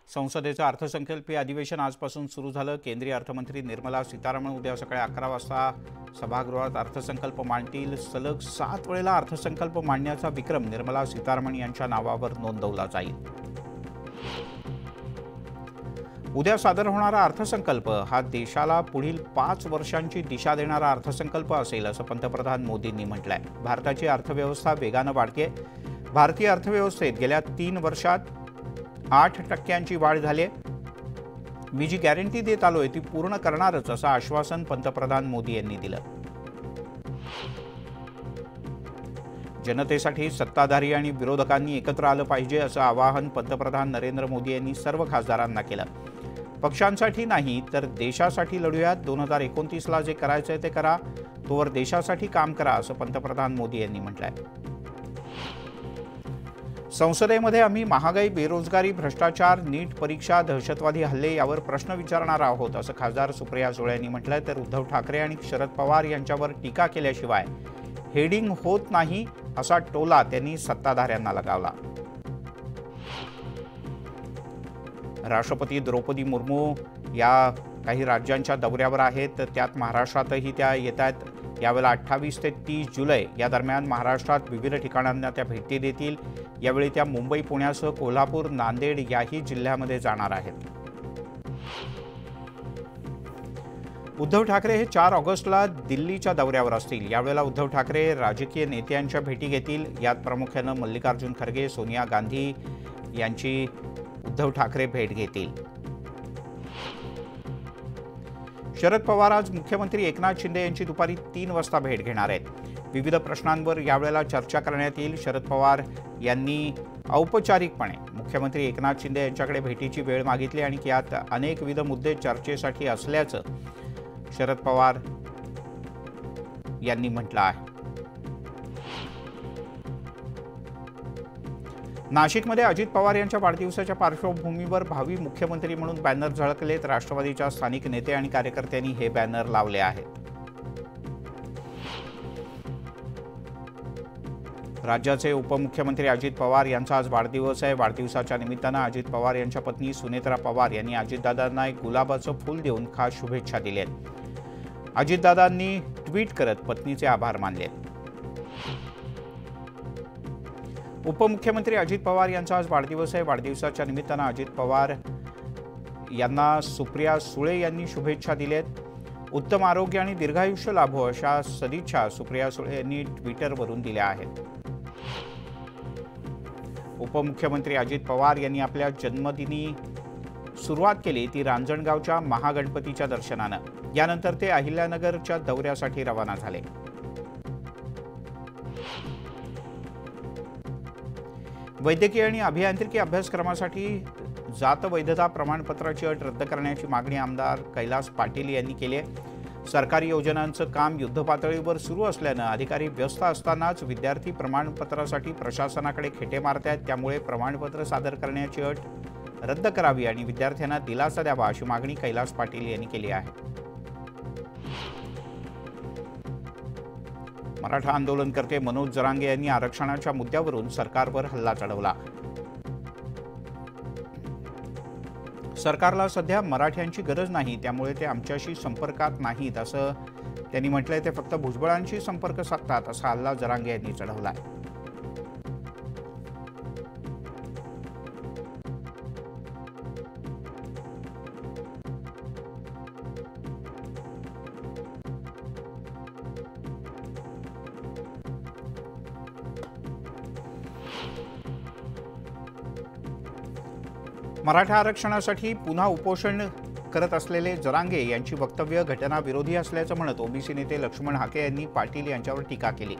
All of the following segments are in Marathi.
संसदेचं अर्थसंकल्पीय अधिवेशन आजपासून सुरू झालं। केंद्रीय अर्थमंत्री निर्मला सीतारामन उद्या सकाळी 11 वाजता सभागृहात अर्थसंकल्प मांडतील। सलग 7 वेळेला अर्थसंकल्प मांडण्याचा विक्रम निर्मला सीतारामन यांच्या नावावर नोंदवला जाईल। उद्या सादर होणारा अर्थसंकल्प हा देशाला पुढील 5 वर्षांची दिशा देणारा अर्थसंकल्प असेल असं पंतप्रधान मोदींनी म्हटलंय। भारताची अर्थव्यवस्था वेगानं वाढतेय। भारतीय अर्थव्यवस्थेत गेल्या 3 वर्षात 8% वाढ झाली आहे। मी जी गॅरंटी देत आलोय ती पूर्ण करणारच असं आश्वासन पंतप्रधान मोदी यांनी दिलं। जनतेसाठी सत्ताधारी आणि विरोधकांनी एकत्र आलं पाहिजे असं आवाहन पंतप्रधान नरेंद्र मोदी यांनी सर्व खासदारांना केलं। पक्षांसाठी नाही तर देशासाठी लढूयात। 2029ला जे करायचंय ते करा, तोवर देशासाठी काम करा असं पंतप्रधान मोदी यांनी म्हटलंय। संसदेमध्ये आम्ही महागाई, बेरोजगारी, भ्रष्टाचार, नीट परीक्षा, दहशतवादी हल्ले यावर प्रश्न विचारणार आहोत असं खासदार सुप्रिया सुळे यांनी म्हटलंय। तर उद्धव ठाकरे आणि शरद पवार यांच्यावर टीका केल्याशिवाय हेडिंग होत नाही असा टोला त्यांनी सत्ताधाऱ्यांना लगावला। राष्ट्रपती द्रौपदी मुर्मू या काही राज्यांच्या दौऱ्यावर आहेत, त्यात महाराष्ट्रातही त्या येत आहेत। यावेळेला 28 ते 30 जुलै या दरम्यान महाराष्ट्रात विविध ठिकाणांना त्या भेटी देतील। यावेळी त्या मुंबई, पुण्यासह कोल्हापूर, नांदेड याही जिल्ह्यामध्ये जाणार आहेत। उद्धव ठाकरे हे 4 ऑगस्टला दिल्लीच्या दौऱ्यावर असतील। यावेळेला उद्धव ठाकरे राजकीय नेत्यांच्या भेटी घेतील। यात प्रामुख्याने मल्लिकार्जुन खरगे, सोनिया गांधी यांची उद्धव ठाकरे भेट घेतील। शरद पवार आज मुख्यमंत्री एकनाथ शिंदे यांची दुपारी 3 वाजता भेट घेणार आहेत। विविध प्रश्नांवर यावेळेला चर्चा करण्यात येईल। शरद पवार यांनी औपचारिकपणे मुख्यमंत्री एकनाथ शिंदे यांच्याकडे भेटीची वेळ मागितली आणि यात अनेकविध मुद्दे चर्चेसाठी असल्याचं शरद पवार यांनी म्हटलं आहे। नाशिकमध्ये अजित पवार यांच्या वाढदिवसाच्या पार्श्वभूमीवर भावी मुख्यमंत्री म्हणून बॅनर झळकलेत। राष्ट्रवादीच्या स्थानिक नेते आणि कार्यकर्त्यांनी हे बॅनर लावले आहेत। राज्याचे उपमुख्यमंत्री अजित पवार यांचा आज वाढदिवस आहे। वाढदिवसाच्या निमित्तानं अजित पवार यांच्या पत्नी सुनेत्रा पवार यांनी अजितदादांना एक गुलाबाचं फूल देऊन खास शुभेच्छा दिल्या। अजितदादांनी ट्विट करत पत्नीचे आभार मानले। उपमुख्यमंत्री अजित पवार यांचा आज वाढदिवस आहे। वाढदिवसाच्या निमित्तानं अजित पवार यांना सुप्रिया सुळे यांनी शुभेच्छा दिल्यात। उत्तम आरोग्य आणि दीर्घायुष्य लाभो अशा सदिच्छा सुप्रिया सुळे यांनी ट्विटरवरून दिल्या आहेत। उपमुख्यमंत्री अजित पवार यांनी आपल्या जन्मदिनी सुरुवात केली ती रांजणगावच्या महागणपतीच्या दर्शनानं। यानंतर ते अहिल्यानगरच्या दौऱ्यासाठी रवाना झाले। वैद्यकीय आणि अभियांत्रिकी अभ्यासक्रमासाठी जात वैधता प्रमाणपत्राची अट रद्द करण्याची मागणी आमदार कैलास पाटील यांनी केली आहे। सरकारी योजनांचं काम युद्धपातळीवर सुरू असल्यानं अधिकारी व्यस्त असतानाच विद्यार्थी प्रमाणपत्रासाठी प्रशासनाकडे खेटे मारतायत। त्यामुळे प्रमाणपत्र सादर करण्याची अट रद्द करावी आणि विद्यार्थ्यांना दिलासा द्यावा अशी मागणी कैलास पाटील यांनी केली आहे। मराठा आंदोलनकर्ते मनोज जरांगे यांनी आरक्षणाच्या मुद्द्यावरून सरकारवर हल्ला चढवला। सरकारला सध्या मराठ्यांची गरज नाही, त्यामुळे ते आमच्याशी संपर्कात नाहीत असं त्यांनी म्हटलंय। ते फक्त भुजबळांशी संपर्क साधतात असा हल्ला जरांगे यांनी चढवला। मराठा आरक्षणासाठी पुन्हा उपोषण करत असलेले जरांगे यांची वक्तव्य घटनाविरोधी असल्याचं म्हणत ओबीसी नेते लक्ष्मण हाके यांनी पाटील यांच्यावर टीका केली।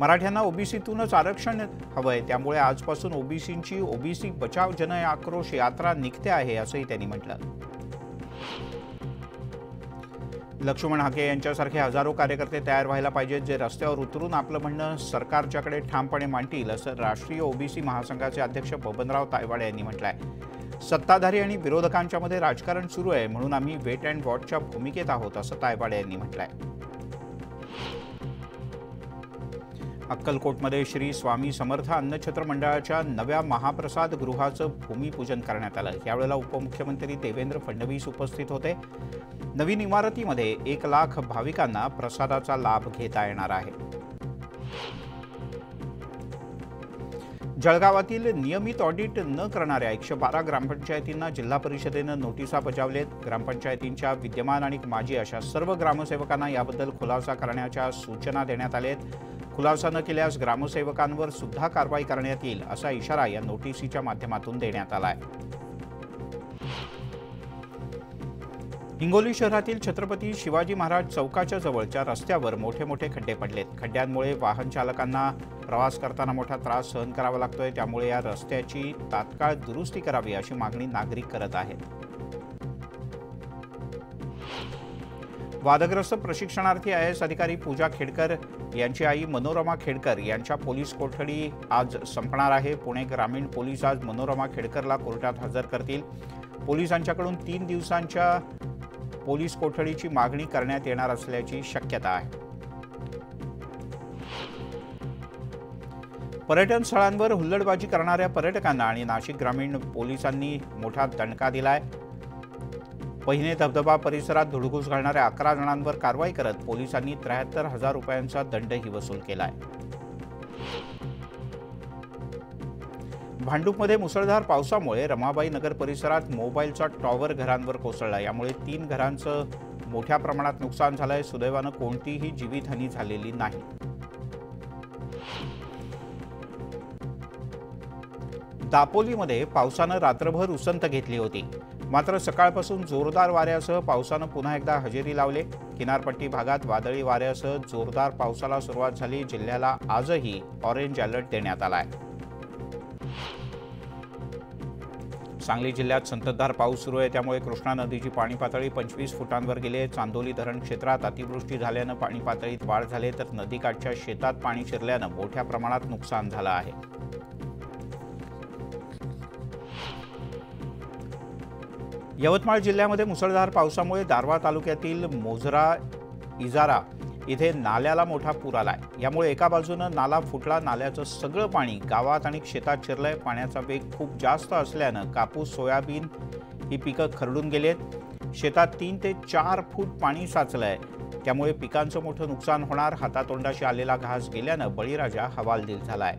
मराठ्यांना ओबीसीतूनच आरक्षण हवंय, त्यामुळे आजपासून ओबीसींची ओबीसी बचाव जन आक्रोश यात्रा निघते आहे असंही त्यांनी म्हटलं। लक्ष्मण हाके यांच्यासारखे हजारो कार्यकर्ते तयार व्हायला पाहिजेत, जे रस्त्यावर उतरून आपलं म्हणणं सरकारच्याकडे ठामपणे मांडतील असं राष्ट्रीय ओबीसी महासंघाचे अध्यक्ष बबनराव तायवाडे यांनी म्हटलंय। सत्ताधारी आणि विरोधकांच्या मध्ये राजकारण सुरू आहे, म्हणून आम्ही वेट अँड वॉचच्या भूमिकेत आहोत असं तायवाडे यांनी म्हटलंय। अक्कलकोटमध्ये श्री स्वामी समर्थ अन्नछत्र मंडळाच्या नव्या महाप्रसाद गृहाचं भूमिपूजन करण्यात आलं। यावेळेला उपमुख्यमंत्री देवेंद्र फडणवीस उपस्थित होते। नवीन इमारतीमध्ये 1 लाख भाविकांना प्रसादाचा लाभ घेता येणार आहे। जळगावातील नियमित ऑडिट न करणाऱ्या 112 ग्रामपंचायतींना जिल्हा परिषदेनं नोटिसा बजावल्यात। ग्रामपंचायतींच्या विद्यमान आणि माजी अशा सर्व ग्रामसेवकांना याबद्दल खुलासा करण्याच्या सूचना देण्यात आल्यात। खुलासा न केल्यास ग्रामसेवकांवर सुद्धा कारवाई करण्यात येईल असा इशारा या नोटिसीच्या माध्यमातून देण्यात आला आहे। हिंगोली शहरातील छत्रपती शिवाजी महाराज चौकाच्या जवळच्या रस्त्यावर मोठे खड्डे पडलेत। खड्ड्यांमुळे वाहन चालकांना प्रवास करताना मोठा त्रास सहन करावा लागतोय। त्यामुळे या रस्त्याची तात्काळ दुरुस्ती करावी अशी मागणी नागरिक करत आहेत। वादग्रस्त प्रशिक्षणार्थी IAS अधिकारी पूजा खेडकर यांची आई मनोरमा खेडकर यांच्या पोलीस कोठडी आज संपणार आहे। पुणे ग्रामीण पोलीस आज मनोरमा खेडकरला कोर्टात हजर करतील। पोलिसांच्याकडून 3 दिवसांच्या पोलीस कोठडीची मागणी करण्यात येणार असल्याची शक्यता आहे। पर्यटन स्थळांवर हुल्लडबाजी करणाऱ्या पर्यटकांना आणि नाशिक ग्रामीण पोलिसांनी मोठा दणका दिलाय। पहिने धबधबा परिसरात धुडगूस घालणाऱ्या 11 जणांवर कारवाई करत पोलिसांनी 73,000 रुपयांचा दंडही वसूल केलाय। भांडूपमध्ये मुसळधार पावसामुळे रमाबाई नगर परिसरात मोबाईलचा टॉवर घरांवर कोसळला। यामुळे 3 घरांचं मोठ्या प्रमाणात नुकसान झालंय। सुदैवानं कोणतीही जीवितहानी झालेली नाही। दापोलीमध्ये पावसानं रात्रभर उसंत घेतली होती। मात्र सकाळपासून जोरदार वाऱ्यासह पावसानं पुन्हा एकदा हजेरी लावली। किनारपट्टी भागात वादळी वाऱ्यासह जोरदार पावसाला सुरुवात झाली। जिल्ह्याला आजही ऑरेंज अलर्ट देण्यात आलाय। सांगली जिल्ह्यात संततधार पाऊस सुरू आहे। त्यामुळे कृष्णा नदीची पाणी पातळी 25 फुटांवर गेली आहे। चांदोली धरण क्षेत्रात अतिवृष्टी झाल्यानं पाणी पातळीत वाढ झाली, तर नदीकाठच्या शेतात पाणी शिरल्यानं मोठ्या प्रमाणात नुकसान झालं आहे। यवतमाळ जिल्ह्यामध्ये मुसळधार पावसामुळे दारव्हा तालुक्यातील मोजरा इजारा इथे नाल्याला मोठा पूर आलाय। यामुळे एका बाजूनं नाला फुटला, नाल्याचं सगळं पाणी गावात आणि शेतात शिरलंय। पाण्याचा वेग खूप जास्त असल्यानं कापूस, सोयाबीन ही पिकं खरडून गेलेत। शेतात 3 ते 4 फूट पाणी साचलंय। त्यामुळे पिकांचं मोठं नुकसान होणार। हातातोंडाशी आलेला घास गेल्यानं बळीराजा हवालदिल झालाय।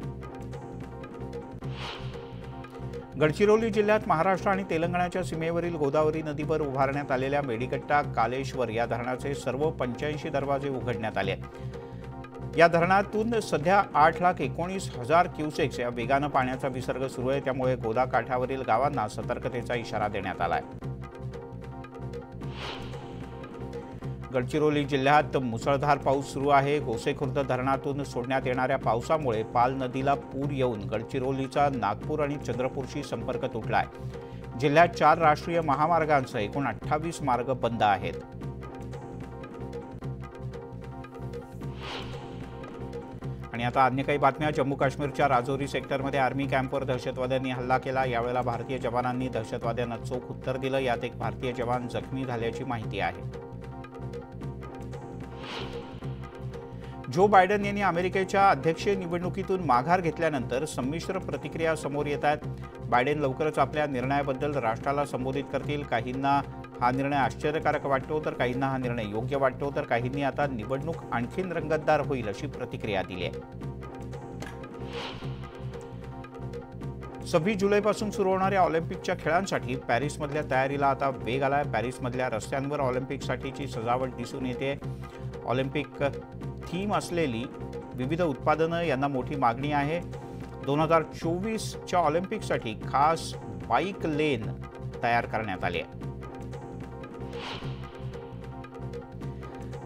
गडचिरोली जिल्ह्यात महाराष्ट्र आणि तेलंगणाच्या सीमेवरील गोदावरी नदीवर उभारण्यात आलेल्या मेडिकट्टा कालेश्वर या धरणाचे सर्व 85 दरवाजे उघडण्यात आले आहेत। या धरणातून सध्या 8,19,000 क्युसेक्स या वेगानं पाण्याचा विसर्ग सुरू आहे। त्यामुळे गोदा काठावरील गावांना सतर्कतेचा इशारा देण्यात आलाय। गडचिरोली जिल्ह्यात मुसळधार पाऊस सुरू आहे। गोसेखुर्द धरणातून सोडण्यात येणाऱ्या पावसामुळे पाल नदीला पूर येऊन गडचिरोलीचा नागपूर आणि चंद्रपूरशी संपर्क तुटलाय। जिल्ह्यात 4 राष्ट्रीय महामार्गांसह एकूण 28 मार्ग बंद आहेत। आणि आता अन्य काही बातम्या। जम्मू काश्मीरच्या राजौरी सेक्टरमध्ये आर्मी कॅम्पवर दहशतवाद्यांनी हल्ला केला। यावेळेला भारतीय जवानांनी दहशतवाद्यांना चोख उत्तर दिलं। यात एक भारतीय जवान जखमी झाल्याची माहिती आहे। जो बायडन यांनी अमेरिकेच्या अध्यक्षीय निवडणुकीतून माघार घेतल्यानंतर संमिश्र प्रतिक्रिया समोर येत आहेत। बायडन लवकरच आपल्या निर्णयाबद्दल राष्ट्राला संबोधित करतील। काहींना हा निर्णय आश्चर्यकारक वाटतो, तर काहींना हा निर्णय योग्य वाटतो, तर काहींनी आता निवडणूक आणखीन रंगतदार होईल अशी प्रतिक्रिया दिली आहे। 26 जुलैपासून सुरू होणाऱ्या ऑलिम्पिकच्या खेळांसाठी पॅरिसमधल्या तयारीला आता वेग आलाय। पॅरिसमधल्या रस्त्यांवर ऑलिम्पिकसाठीची सजावट दिसून येते। ऑलिम्पिक थीम असलेली विविध उत्पादनं यांना मोठी मागणी आहे। 2024च्या ऑलिम्पिकसाठी खास बाईक लेन तयार करण्यात आली आहे।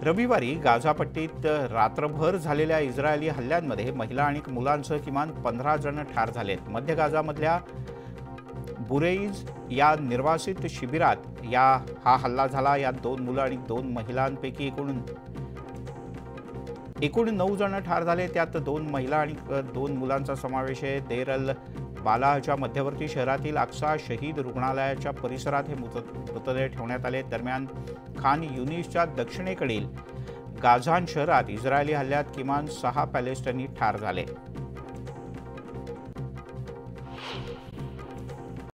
रविवारी गाझापट्टीत रात्रभर झालेल्या इस्रायली हल्ल्यांमध्ये महिला आणि मुलांसह किमान 15 जण ठार झालेत। मध्य गाझामधल्या बुरेईज या निर्वासित शिबिरात हा हल्ला झाला। यात 2 मुलं आणि 2 महिलांपैकी एकूण 9 जण ठार झाले। त्यात 2 महिला आणि 2 मुलांचा समावेश आहे। देर अल बालाहच्या मध्यवर्ती शहरातील अक्सा शहीद रुग्णालयाच्या परिसरात हे मृतदेह ठेवण्यात आले। दरम्यान खान युनिसच्या दक्षिणेकडील गाझान शहरात इस्रायली हल्ल्यात किमान 6 पॅलेस्टाईनी ठार झाले.